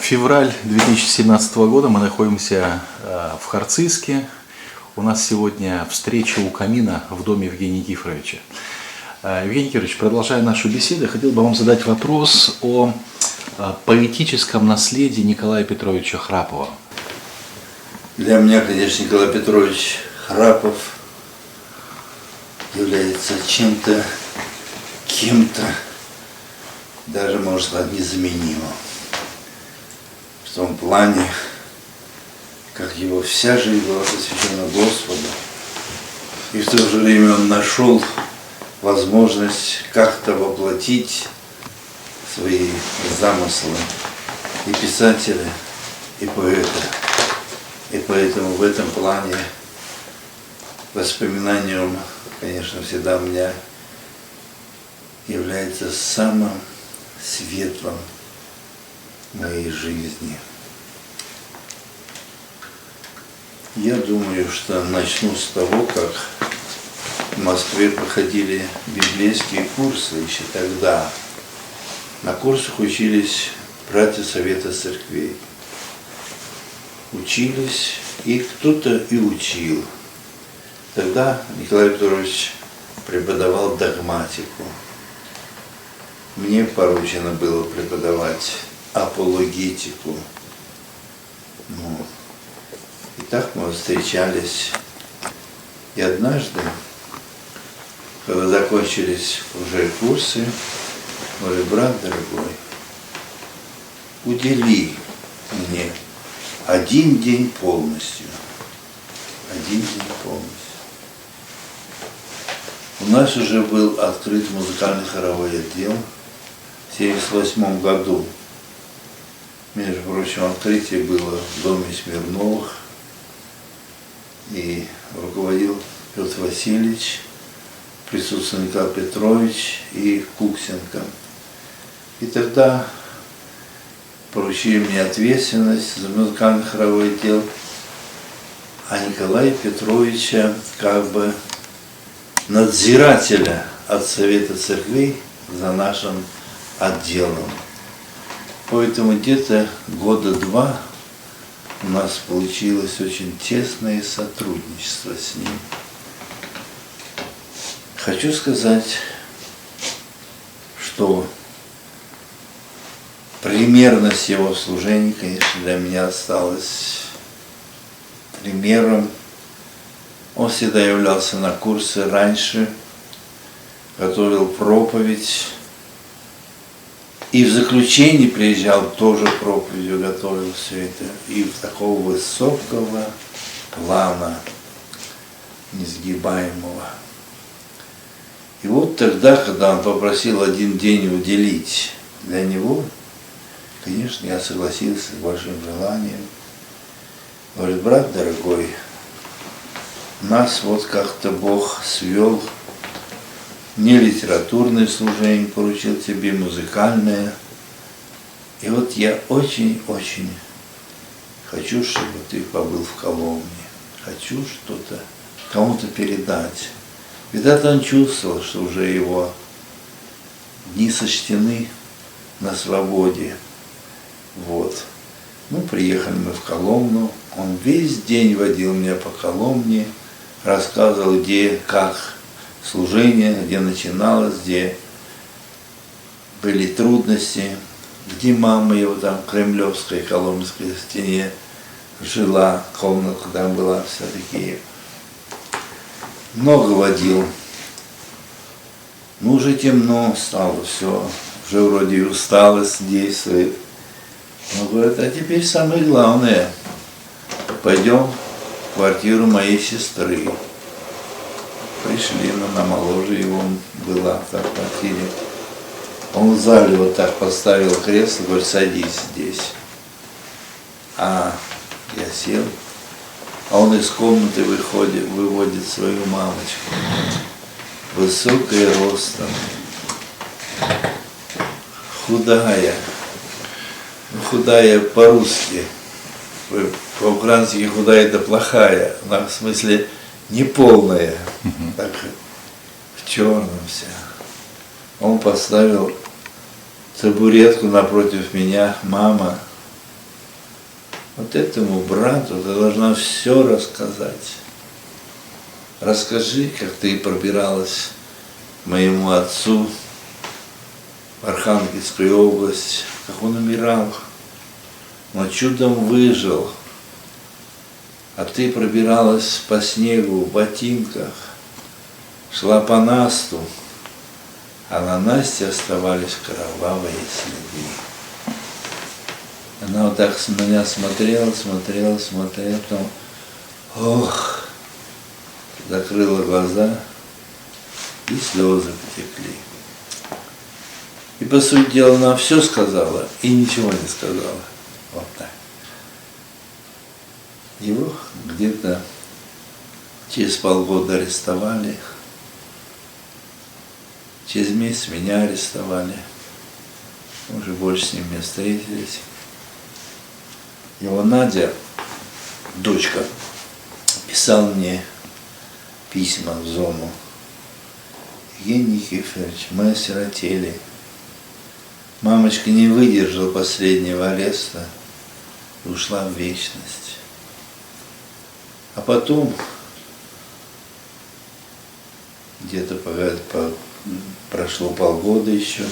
Февраль 2017 года, мы находимся в Харциске. У нас сегодня встреча у камина в доме Евгения Никифоровича. Евгений Никифорович, продолжая нашу беседу, хотел бы вам задать вопрос о поэтическом наследии Николая Петровича Храпова. Для меня, конечно, Николай Петрович Храпов является чем-то, даже, можно сказать, незаменимым. В том плане, как его вся жизнь была посвящена Господу, и в то же время он нашел возможность как-то воплотить свои замыслы и писателя, и поэта. И поэтому в этом плане воспоминание он, конечно, всегда у меня является самым светлым в моей жизни. Я думаю, что начну с того, как в Москве проходили библейские курсы еще тогда. На курсах учились братья Совета Церквей. Учились, и кто-то и учил. Тогда Николай Петрович преподавал догматику. Мне поручено было преподавать апологетику. И так мы встречались. И однажды, когда закончились уже курсы, говорю: брат дорогой, удели мне один день полностью. Один день полностью. У нас уже был открыт музыкальный хоровой отдел в 1978 году. Между прочим, открытие было в доме Смирновых. И руководил Петр Васильевич, присутствовал Николай Петрович и Куксенко. И тогда поручили мне ответственность за музыкальный хоровой отдел, а Николая Петровича как бы надзирателя от Совета Церквей за нашим отделом. Поэтому где-то года два у нас получилось очень тесное сотрудничество с ним. Хочу сказать, что примерность его служения, конечно, для меня осталась примером. Он всегда являлся на курсы раньше, готовил проповедь. И в заключении приезжал, тоже проповедью готовил все это. И в такого высокого плана, несгибаемого. И вот тогда, когда он попросил один день уделить для него, конечно, я согласился с большим желанием. Говорит: брат дорогой, нас вот как-то Бог свел. Мне литературное служение поручил, тебе музыкальное. И вот я очень-очень хочу, чтобы ты побыл в Коломне. Хочу что-то кому-то передать. Видать, он чувствовал, что уже его дни сочтены на свободе. Вот. Приехали мы в Коломну. Он весь день водил меня по Коломне, рассказывал, где, как служение, где начиналось, где были трудности, где мама его там в Кремлевской, Коломенской стене жила, комната там была все-таки. Много водил. Уже темно стало все, уже вроде и усталость действует. Но говорит: а теперь самое главное, пойдем в квартиру моей сестры. Пришли, она моложе его была в квартире. Он в зале вот так поставил кресло, говорит: садись здесь. А я сел, а он из комнаты выводит свою мамочку. Высокая ростом, худая. Худая по-русски. По-украински худая — это плохая. В смысле неполная. Так, в черном вся. Он поставил табуретку напротив меня, мама, Вот этому брату ты должна все рассказать. Расскажи, как ты пробиралась к моему отцу в Архангельскую область, как он умирал, но чудом выжил. А ты пробиралась по снегу в ботинках, шла по насту, а на Насте оставались кровавые следы. Она вот так с меня смотрела, потом, ох, закрыла глаза, и слезы потекли. И, по сути дела, она все сказала и ничего не сказала. Вот так. Его где-то через полгода арестовали, через месяц меня арестовали. Уже больше с ним не встретились. Его Надя, дочка, писала мне письма в зону. Евгений Никифорович, мы осиротели. Мамочка не выдержала последнего ареста и ушла в вечность. А потом, где-то прошло полгода еще,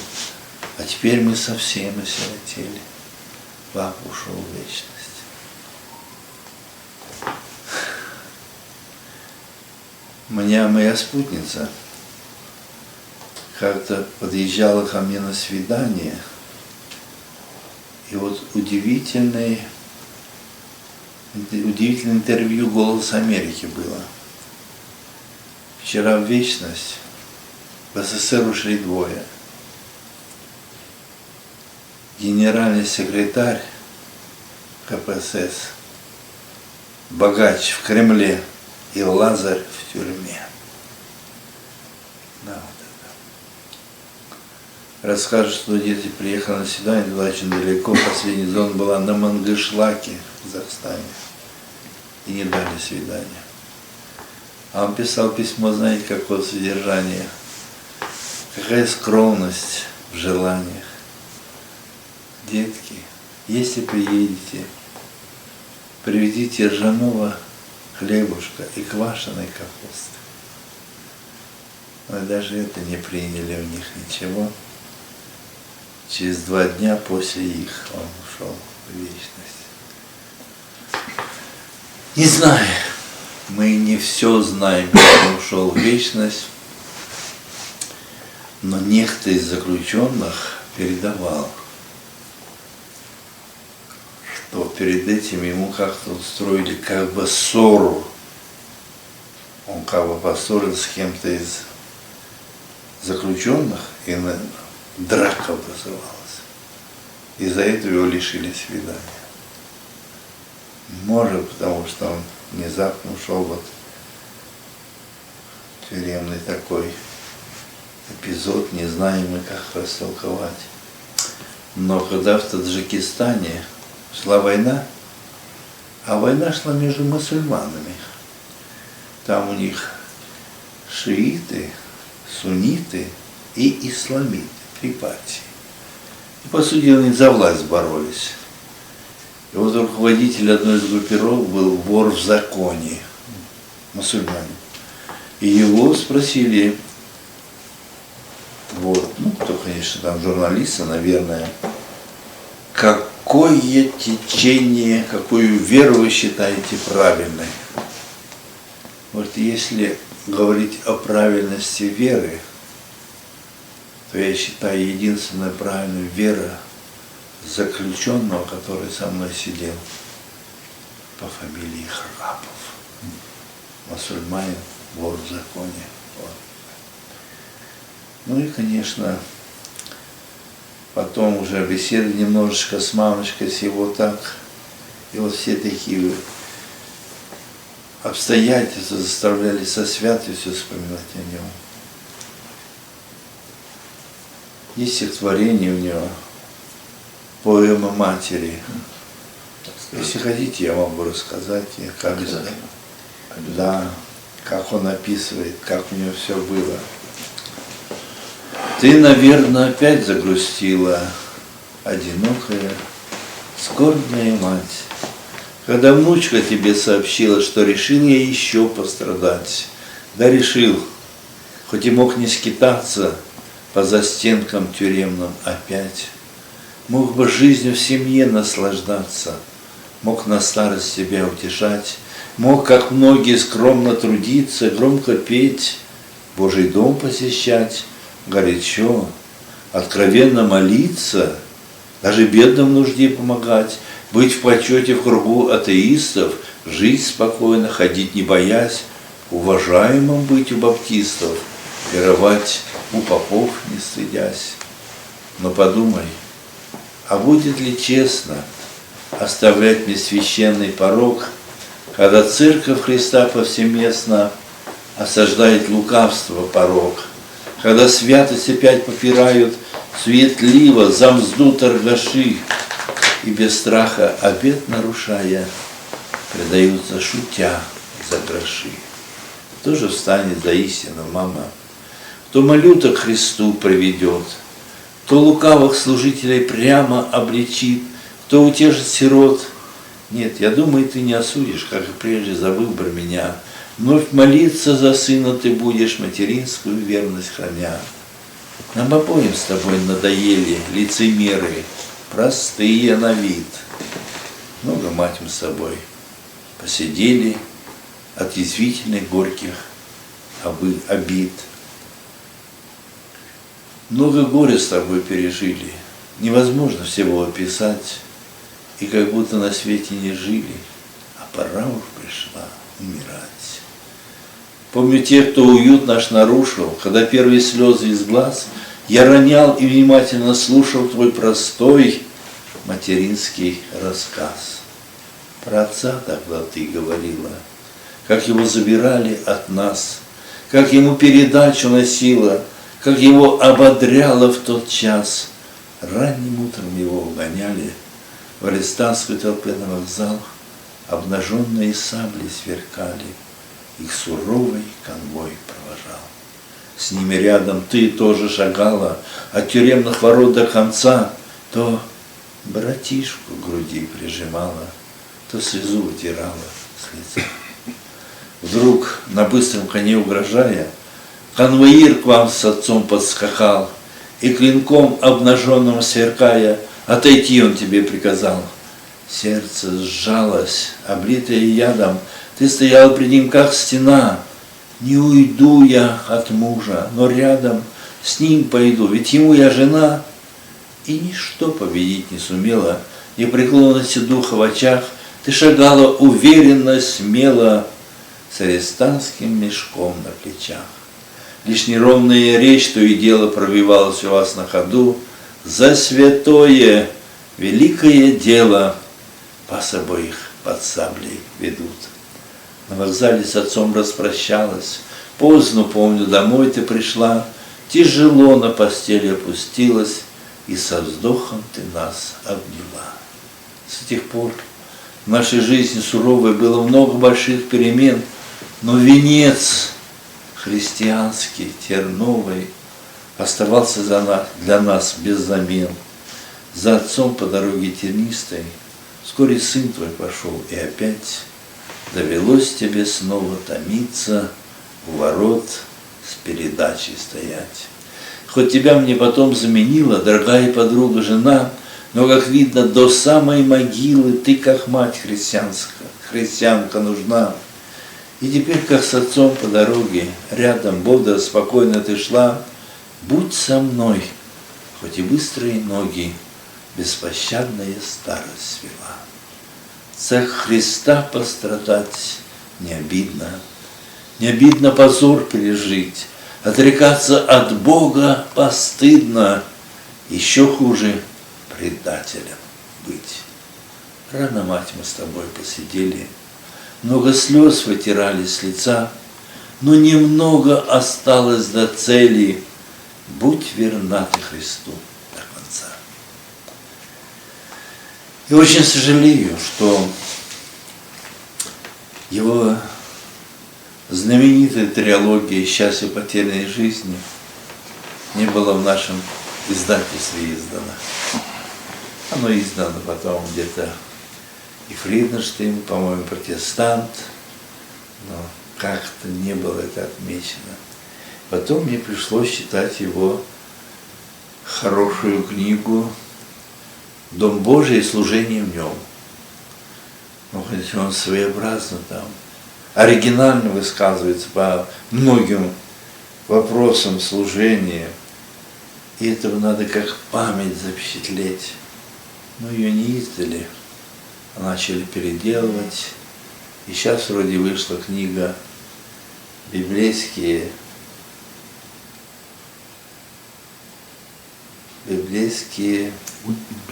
а теперь мы совсем осиротели. Папа ушел в вечность. Моя спутница как-то подъезжала ко мне на свидание, и вот удивительное интервью «Голос Америки» было. Вчера в вечность в СССР ушли двое. Генеральный секретарь КПСС, богач в Кремле, и Лазарь в тюрьме. Да, вот это. Расскажут, что дети приехали на свидание, туда очень далеко, последняя зона была на Мангышлаке в Казахстане. И не дали свидания. А он писал письмо, знаете, какого содержания? Какая скромность в желаниях. Детки, если приедете, привезите ржаного хлебушка и квашеной капусты. Но даже это не приняли у них ничего. Через 2 дня после их он ушел в вечность. Не знаю, мы не все знаем, как он ушел в вечность, но некто из заключенных передавал, что перед этим ему как-то устроили как бы ссору. Он как бы поссорился с кем-то из заключенных, и драка образовалась. Из-за этого его лишили свидания. Может, потому что он внезапно ушел вот в тюремный такой эпизод, не знаем мы, как растолковать. Но когда в Таджикистане шла война, а война шла между мусульманами. Там у них шииты, сунниты и исламиты, 3 партии. И, по сути, они за власть боролись. И вот руководитель одной из группировок был вор в законе, мусульманин. И его спросили, вот, ну, кто, конечно, там журналисты, наверное, какое течение, какую веру вы считаете правильной? Вот если говорить о правильности веры, то я считаю, единственная правильная вера заключенного, который со мной сидел, по фамилии Храпов. Мусульманин, вор в законе. Вот. Ну и, конечно, потом уже беседовали немножечко с мамочкой, с его так. И вот все такие обстоятельства заставляли со святостью вспоминать о нем. Есть стихотворение у него, поэма матери. Если хотите, я могу рассказать, как это, да, как он описывает, как у него все было. Ты, наверное, опять загрустила, одинокая, скорбная мать. Когда внучка тебе сообщила, что решил я еще пострадать. Да решил, хоть и мог не скитаться по застенкам тюремным опять. Мог бы жизнью в семье наслаждаться, мог на старость себя утешать, мог, как многие, скромно трудиться, громко петь, Божий дом посещать, горячо, откровенно молиться, даже бедным в нужде помогать, быть в почете в кругу атеистов, жить спокойно, ходить не боясь, уважаемым быть у баптистов, пировать у попов не стыдясь. Но подумай, а будет ли честно оставлять мне священный порог, когда Церковь Христа повсеместно осаждает лукавство порог, когда святость опять попирают суетливо за мзду торгаши, и без страха обет нарушая, предаются шутя за гроши. Кто же встанет за истину, мама? Кто малюток Христу приведет, кто лукавых служителей прямо обличит, кто утешит сирот? Нет, я думаю, ты не осудишь, как и прежде, за выбор меня. Вновь молиться за сына ты будешь, материнскую верность храня. Нам обоим с тобой надоели лицемеры, простые на вид. Много, мать, мы с тобой посидели от язвительных горьких обид. Много горя с тобой пережили, невозможно всего описать, и как будто на свете не жили, а пора уж пришла умирать. Помню тех, кто уют наш нарушил, когда первые слезы из глаз я ронял и внимательно слушал твой простой материнский рассказ. Про отца тогда ты говорила, как его забирали от нас, как ему передачу носила, как его ободряло в тот час. Ранним утром его угоняли в арестантской толпе на вокзал, обнаженные сабли сверкали, их суровый конвой провожал. С ними рядом ты тоже шагала от тюремных ворот до конца, то братишку к груди прижимала, то слезу вытирала с лица. Вдруг, на быстром коне угрожая, конвоир к вам с отцом подскакал, и клинком обнаженным сверкая, отойти он тебе приказал. Сердце сжалось, облитое ядом, ты стоял пред ним, как стена. Не уйду я от мужа, но рядом с ним пойду, ведь ему я жена. И ничто победить не сумела, непреклонности духа в очах, ты шагала уверенно, смело, с арестантским мешком на плечах. Лишь неровная речь то и дело пробивалась у вас на ходу. За святое, великое дело вас обоих под саблей ведут. На вокзале с отцом распрощалась, поздно, помню, домой ты пришла, тяжело на постели опустилась, и со вздохом ты нас обняла. С тех пор в нашей жизни суровой было много больших перемен, но венец христианский, терновый, оставался для нас без замен. За отцом по дороге тернистой вскоре сын твой пошел, и опять довелось тебе снова томиться, у ворот с передачей стоять. Хоть тебя мне потом заменила дорогая подруга, жена, но, как видно, до самой могилы ты, как мать христианка нужна. И теперь, как с отцом по дороге, рядом, бодро, спокойно ты шла, будь со мной, хоть и быстрые ноги, беспощадная старость свела. За Христа пострадать не обидно позор пережить, отрекаться от Бога постыдно, еще хуже предателем быть. Рано, мать, мы с тобой посидели, много слез вытирали с лица, но немного осталось до цели. Будь верна ты Христу до конца. И очень сожалею, что его знаменитая трилогия «Счастье потерянной жизни» не было в нашем издательстве издано. Оно издано потом где-то И Фриденштейн, по-моему, протестант, но как-то не было это отмечено. Потом мне пришлось читать его хорошую книгу «Дом Божий и служение в нем». Ну, хоть он своеобразно там, оригинально высказывается по многим вопросам служения. И этого надо как память запечатлеть. Но ее не издали, а начали переделывать. И сейчас вроде вышла книга «Библейские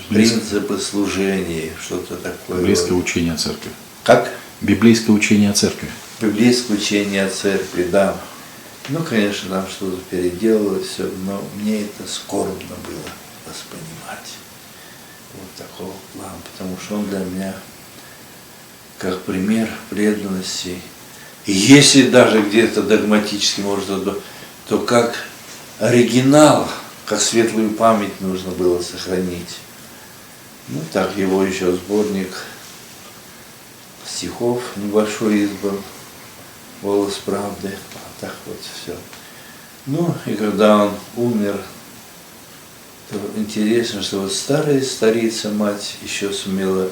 принципы служения», что-то такое. Библейское учение о церкви. Как? Библейское учение о церкви. Библейское учение о церкви, да. Ну, конечно, там что-то переделалось, все, но мне это скорбно было воспринимать. Вот такого плана, потому что он для меня как пример преданности. И если даже где-то догматически может, то как оригинал, как светлую память нужно было сохранить. Ну, так его еще сборник стихов небольшой избран, «Голос правды», а так вот все. Ну, и когда он умер, то интересно, что вот старая старица, мать, еще сумела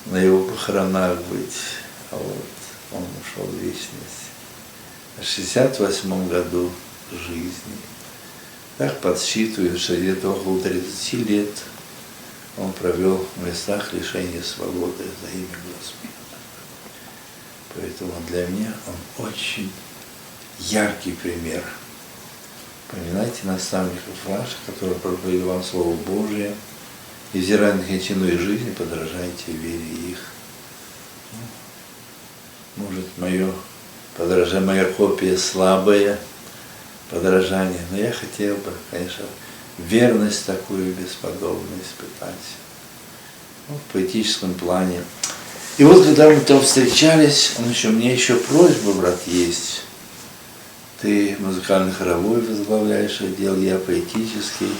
на его похоронах быть, а вот он ушел в вечность. В 68 году жизни. Так подсчитывают, что где-то около 30 лет он провел в местах лишения свободы за имя Господа. Поэтому для меня он очень яркий пример. Поминайте наставников ваших, которые проповедуют вам Слово Божие, и взирая на кончину их жизни, подражайте вере их. Может, моя копия слабая, подражание, но я хотел бы, конечно, верность такую бесподобную испытать. Ну, в поэтическом плане. И вот когда мы там встречались, у меня еще просьба, брат, есть. Ты музыкально-хоровой возглавляешь отдел, я поэтический.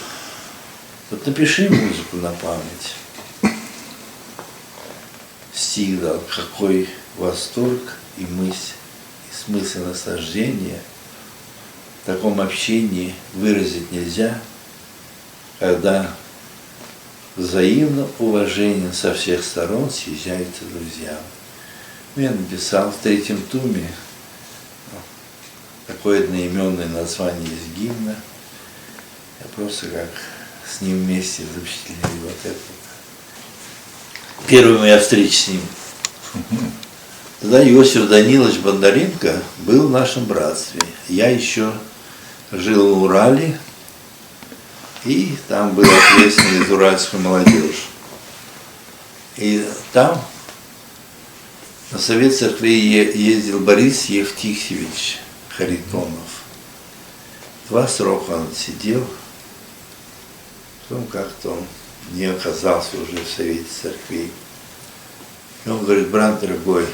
Вот напиши музыку на память. Стих дал, какой восторг и мысль, и смысл наслаждения в таком общении выразить нельзя, когда взаимно уважением со всех сторон съезжаются друзья. Я написал в 3-м туме такое одноименное название из гимна. Я просто как с ним вместе запечатлели вот это. Первая моя встреча с ним. Тогда Иосиф Данилович Бондаренко был в нашем братстве. Я еще жил в Урале, и там был ответственный за уральскую молодежь. И там на Совет Церкви ездил Борис Евтихьевич Харитонов. 2 срока он сидел, потом как-то он не оказался уже в Совете Церкви. И он говорит: брат дорогой,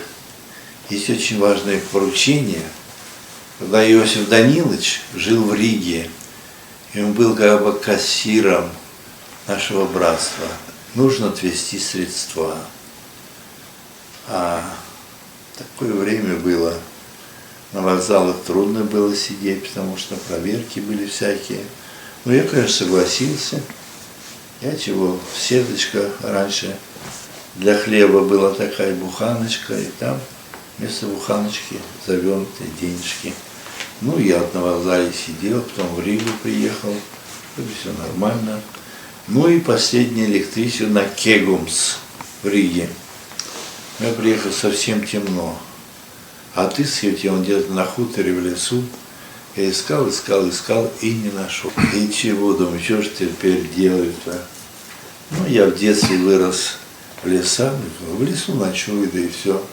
есть очень важное поручение. Когда Иосиф Данилович жил в Риге, и он был как бы кассиром нашего братства, нужно отвести средства. А такое время было, на вокзалах трудно было сидеть, потому что проверки были всякие. Но я, конечно, согласился. Я чего, сеточка раньше для хлеба была такая буханочка, и там вместо буханочки завернутые денежки. Ну, я на вокзале сидел, потом в Ригу приехал, все нормально. Ну и последнее электричество на Кегумс в Риге. Я приехал совсем темно. А отыскивать он где-то на хуторе в лесу. Я искал и не нашел. И чего, думаю, что же теперь делать-то? Ну, я в детстве вырос в лесах, в лесу ночую, да и все.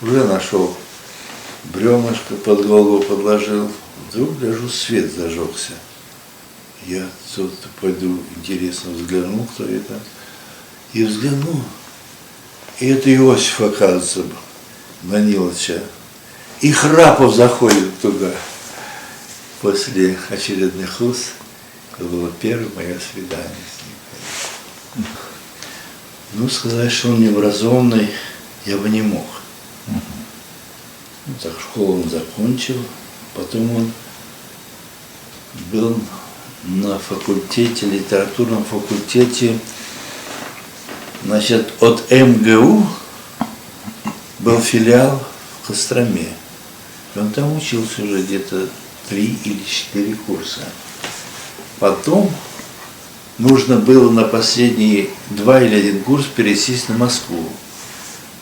Уже нашел бревнышко, под голову подложил. Вдруг, гляжу, свет зажегся. Я тут пойду, интересно, взгляну, кто это. И взгляну. И это Иосиф, оказывается, Даниловича. И Храпов заходит туда. После очередных уст, это было первое мое свидание с ним. Ну, сказать, что он необразованный, я бы не мог. Ну, так, школу он закончил, потом он был на факультете, литературном факультете, значит, от МГУ был филиал в Костроме. И он там учился уже где-то 3 или 4 курса. Потом нужно было на последние 2 или 1 курс пересесть на Москву.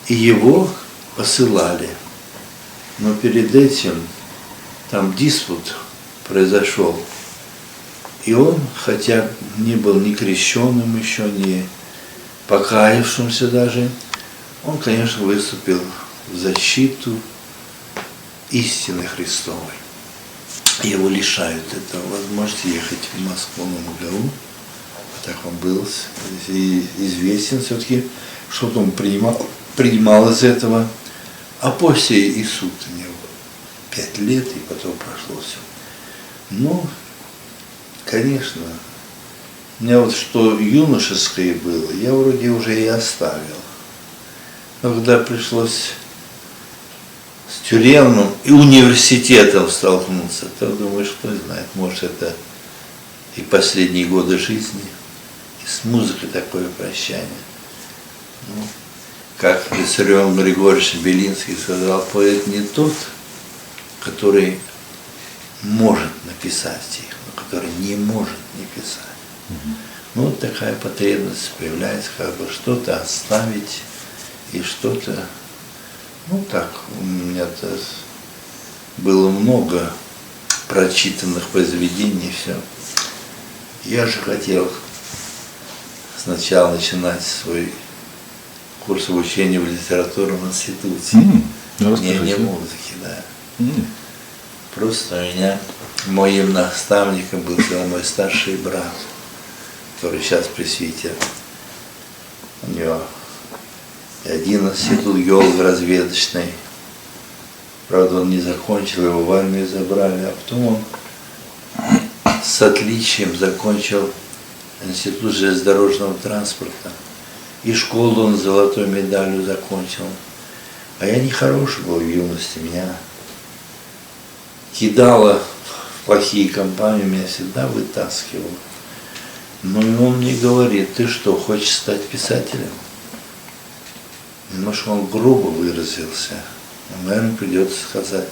И его посылали. Но перед этим там диспут произошел. И он, хотя не был ни крещенным еще, ни покаявшимся даже, он, конечно, выступил в защиту истины Христовой. Его лишают этого возможности ехать в Москву на МГУ. Так он был известен все-таки, что-то он принимал из этого. А после и суд у него 5 лет, и потом прошло все. Ну, конечно, у меня вот что юношеское было, я вроде уже и оставил. Но когда пришлось с тюремным и университетом столкнуться, то думаю, что знает, может это и последние годы жизни, и с музыкой такое прощание. Ну, как Виссарион Григорьевич Белинский сказал, поэт не тот, который может написать стих, но который не может не писать. Ну, вот такая потребность появляется, как бы что-то оставить и что-то, ну так, у меня-то было много прочитанных произведений, все. Я же хотел сначала начинать свой курс обучения в литературном институте. Не музыки, да. Просто у меня моим наставником был мой старший брат, который сейчас пресвитер. У него и один институт геолого-разведочный. Правда, он не закончил, его в армию забрали, а потом он с отличием закончил институт железнодорожного транспорта. И школу он с золотой медалью закончил. А я нехороший был в юности, меня кидало в плохие компании, меня всегда вытаскивало. Ну и он мне говорит, ты что, хочешь стать писателем? Может, он грубо выразился, но, наверное, придется сказать.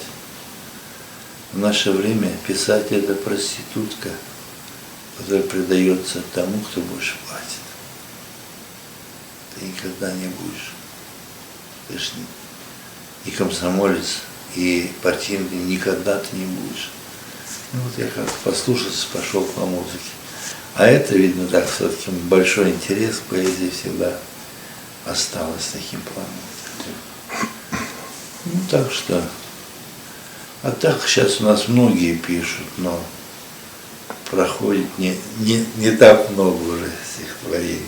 В наше время писатель – это проститутка, которая предается тому, кто больше платит. Ты никогда не будешь. Ты ж и комсомолец, и партийный никогда ты не будешь. Ну вот я как-то послушался, пошел по музыке. А это, видно, так все-таки большой интерес к поэзии всегда осталось таким планом. Ну так что. А так сейчас у нас многие пишут, но проходит не так много уже стихотворений.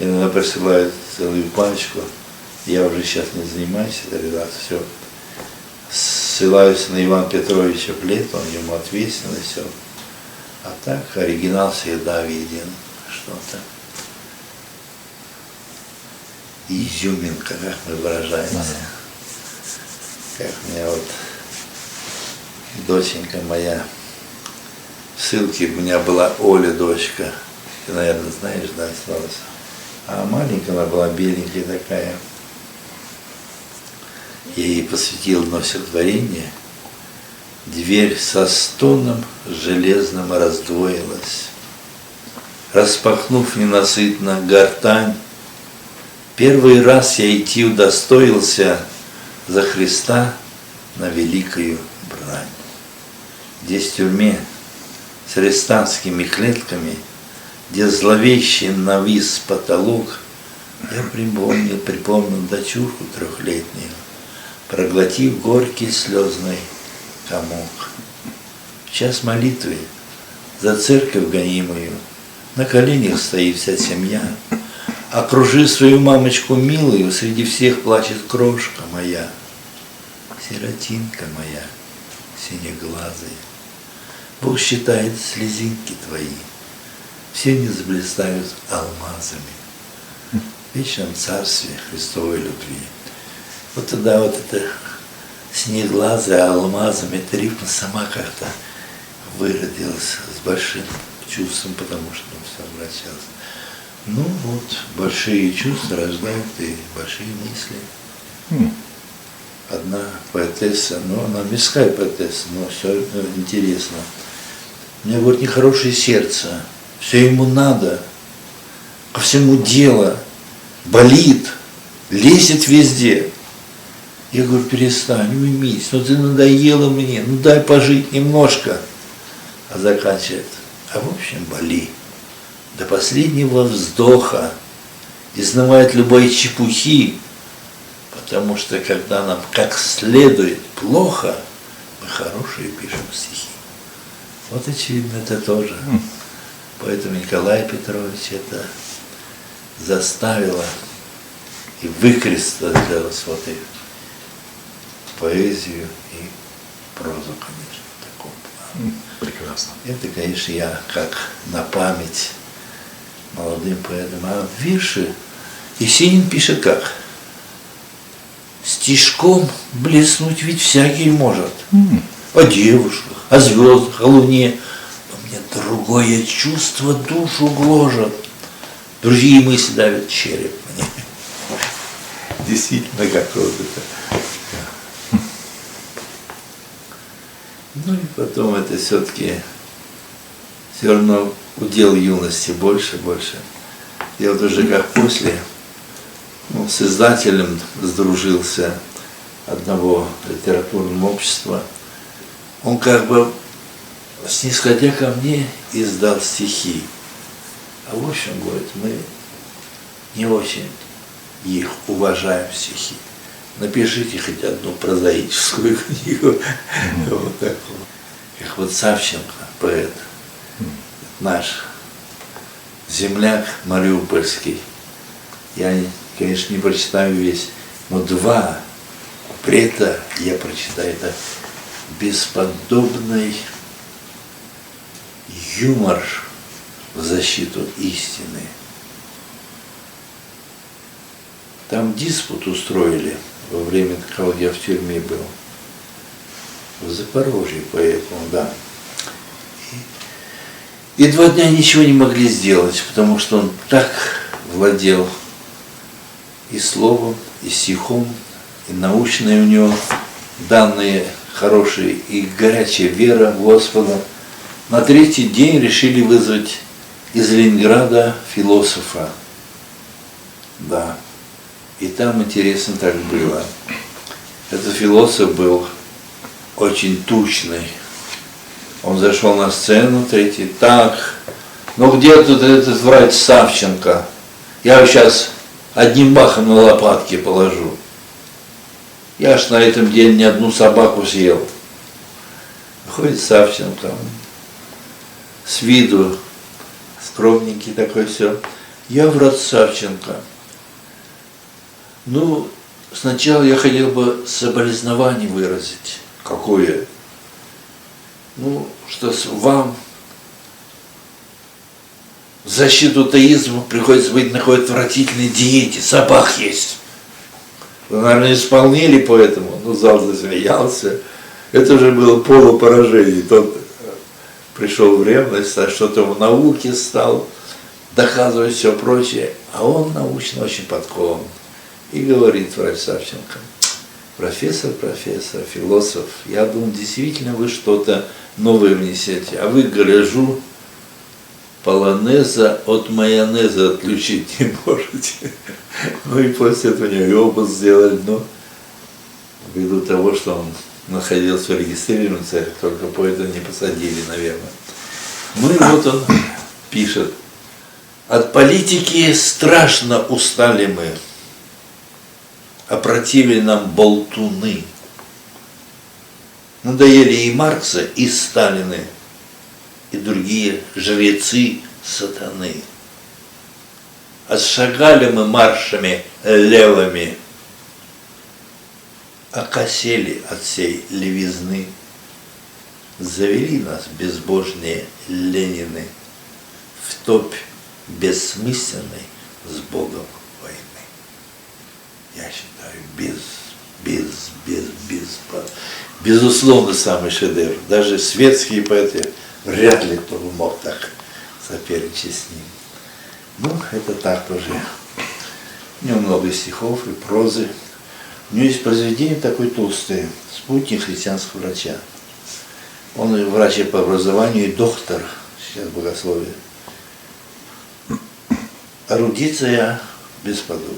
Иногда присылают целую пачку. Я уже сейчас не занимаюсь этой редакцией, все. Ссылаюсь на Ивана Петровича Плета, он ему ответственный, все. А так оригинал всегда виден, что-то. Изюминка, как мы выражаемся. Как меня вот доченька моя, в ссылке у меня была Оля, дочка, ты, наверное, знаешь, да, осталась. А маленькая она была, беленькая такая. Я ей посвятил одно стихотворение. Дверь со стоном железным раздвоилась. Распахнув ненасытно гортань, первый раз я идти удостоился за Христа на великую брань. Здесь в тюрьме с арестантскими клетками, где зловещий навис потолок, я припомнил дочурку 3-летнюю, проглотив горький слезный комок. В час молитвы за церковь гонимую на коленях стоит вся семья, окружи свою мамочку милую, среди всех плачет крошка моя, сиротинка моя, синеглазая. Бог считает слезинки твои, все не заблистают алмазами. вечном царстве Христовой любви. Вот тогда вот это синеглазая алмазами рифма сама как-то выродилась с большим чувством, потому что он все обращался. Ну вот, большие чувства рождают и большие мысли. Одна поэтесса, ну она мирская поэтесса, но все интересно. У меня, говорит, нехорошее сердце, все ему надо, ко всему дело, болит, лезет везде. Я говорю, перестань, уймись, ну ты надоела мне, ну дай пожить немножко. А заканчивает, а в общем боли. До последнего вздоха, изнывает любой чепухи, потому что когда нам как следует плохо, мы хорошие пишем стихи. Вот очевидно это тоже. Поэтому Николай Петрович это заставило и выкристаллизовалось вот и поэзию и прозу, конечно, в таком плане. Прекрасно. Это, конечно, я как на память молодым поэтам. А вирши Есенин пишет как? Стишком блеснуть ведь всякий может. О девушках, о звездах, о луне. Но мне другое чувство душу гложет. Другие мысли давят череп мне. Действительно, как вот это. Ну и потом это все-таки все равно удел юности больше. Я вот уже как после с издателем сдружился одного литературного общества. Он как бы, снисходя ко мне, издал стихи. А в общем, говорит, мы не очень их уважаем, стихи. Напишите хоть одну прозаическую книгу. Вот так вот. Как вот Савченко, поэт, наш земляк мариупольский. Я, конечно, не прочитаю весь, но 2 куплета я прочитаю. Это бесподобный юмор в защиту истины. Там диспут устроили во время, когда я в тюрьме был. В Запорожье, поэтому, да. И 2 дня ничего не могли сделать, потому что он так владел и словом, и стихом, и научные у него данные хорошие, и горячая вера в Господа. На 3-й день решили вызвать из Ленинграда философа. Да. И там интересно так было. Этот философ был очень тучный. Он зашел на сцену, 3-й, так, ну где тут этот врач Савченко? Я его сейчас одним махом на лопатки положу. Я ж на этом деле ни одну собаку съел. Ходит Савченко, с виду скромненький такой, все. Я врач Савченко. Ну, сначала я хотел бы соболезнование выразить. Какое? Ну, что вам в защиту атеизма приходится быть на какой-то отвратительной диете. Собак есть. Вы, наверное, исполнили поэтому. Ну, зал засмеялся. Это же было полупоражение. Тот пришел в ревность, а что-то в науке стал доказывать все прочее. А он научно очень подкован. И говорит врач Савченко: профессор, философ, я думаю, действительно вы что-то новое внесете. А вы, гляжу, полонеза от майонеза отличить не можете. Ну и после этого у него и обыск сделали, но ввиду того, что он находился в регистрированном церкви, только поэта не посадили, наверное. Ну и вот он пишет: от политики страшно устали мы, опротивили нам болтуны. Надоели и Маркса, и Сталины, и другие жрецы сатаны. Отшагали мы маршами левыми, окосели от всей левизны. Завели нас безбожные Ленины в топь бессмысленной с Богом войны. я считаю, безусловно, самый шедевр. Даже светские поэты, вряд ли кто бы мог так соперничать с ним. Ну, это так тоже. У него много стихов и прозы. У него есть произведение такое толстое, «Спутник христианского врача». Он и врач по образованию, и доктор, сейчас богословие. Эрудиция бесподобная.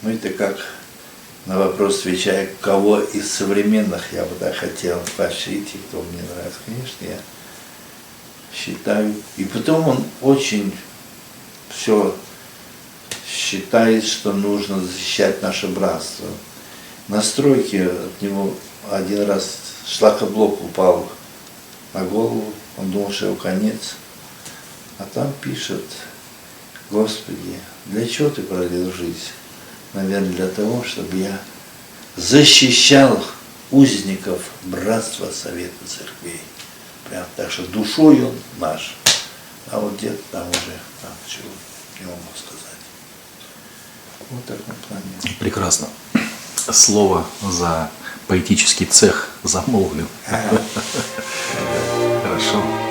Ну, это как на вопрос отвечая, кого из современных я бы так хотел поощрить, и кто мне нравится. Конечно, я считаю. И потом он очень все считает, что нужно защищать наше братство. На стройке от него один раз шлакоблок упал на голову, он думал, что его конец. А там пишет: Господи, для чего ты пролил жизнь? Наверное, для того, чтобы я защищал узников братства Совета Церквей. Прям так что душой он наш. А вот где-то там уже, там чего не могу сказать. Вот в таком плане. Прекрасно. Слово за поэтический цех замолвлен. Хорошо.